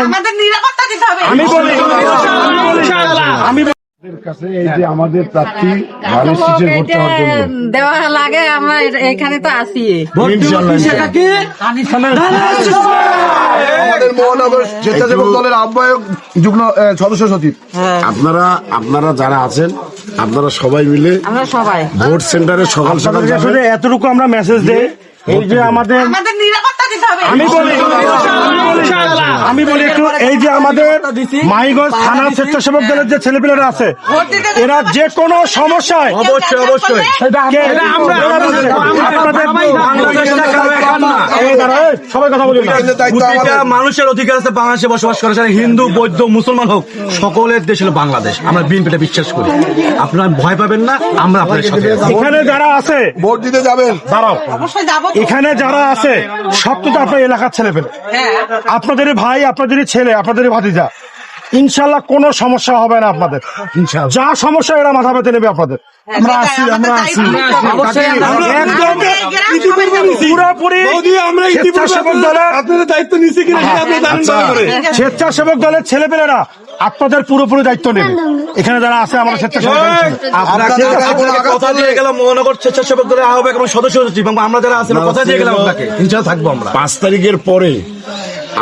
আমাদের নিরাপত্তা দিতে হবে। এই যে আমাদের প্রার্থী ধানের শীষে ভোট দেওয়ার জন্য দেওয়া লাগে, আমরা এখানে তো আছি। আমাদের মহানগর স্বেচ্ছাসেবক দলের আহ্বায়ক যুগ্ম সদস্য সচিব। আপনারা যারা আছেন আপনারা সবাই মিলে আমরা সবাই ভোট সেন্টারে সকাল সকাল যাবেন। এতটুকু আমরা মেসেজ দেই, এই যে আমাদের নিরাপত্তা দিতে হবে। আমি বলি একটু, এই যে আমাদের মাইগঞ্জ থানা স্বেচ্ছাসেবক দলের যে ছেলেপেলেরা আছে, এরা যে কোনো সমস্যায় অবশ্যই সবাই কথা বলি না। প্রতিটা মানুষের অধিকার আছে বাংলাদেশে বসবাস করে, সেটা হিন্দু বৌদ্ধ মুসলমান হোক, সকলের দেশ হলো বাংলাদেশ। আমরা বিএনপিটা বিশ্বাস করি। আপনারা ভয় পাবেন না, আমরা আপনাদের সাথে আছি। এখানে যারা আছে ভোট দিতে যাবেন। দাঁড়াও, অবশ্যই যাবো। এখানে যারা আছে সব তো আপনার এলাকার ছেলেপেলে, আপনাদেরই ভাই, আপনাদেরই ছেলে, আপনাদেরই ভাতিজা। ইনশাল্লাহ কোনো সমস্যা হবে না আপনাদের। যা সমস্যা এরা মাথা পেতে নেবে আপনাদের। আমরা আছি। একদম পুরোপুরি স্বেচ্ছাসেবক দলের আপনাদের দায়িত্ব নিচ্ছে কিনা সেটা আপনি জানেন ভালো করে। স্বেচ্ছাসেবক দলের ছেলেপেলেরা আপনাদের পুরোপুরি দায়িত্ব নেবে। এখানে যারা আছে আমাদের স্বেচ্ছাসেবক দলের ছেলে। আপনাকে কথা দিয়ে গেলাম মহানগর স্বেচ্ছাসেবক দলের আহ্বায়ক এবং সদস্য সচিব, এবং আমরা যারা আছি কথা দিয়ে গেলাম আপনাকে, ইনশাআল্লাহ থাকবো আমরা। 5 তারিখের পরে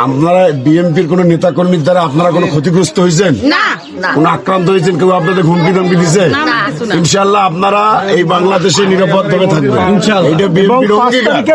আপনারা বিএনপির কোন নেতা কর্মীর দ্বারা আপনারা কোনো ক্ষতিগ্রস্ত হয়েছেন, না না কোন আক্রান্ত হয়েছেন, কেউ আপনাদের হুমকি ধমকি দিছে? ইনশাল্লাহ আপনারা এই বাংলাদেশে নিরাপদ ভাবে থাকবেন। এটা এবং বিএনপির 5 অঙ্গীকার। তারিখের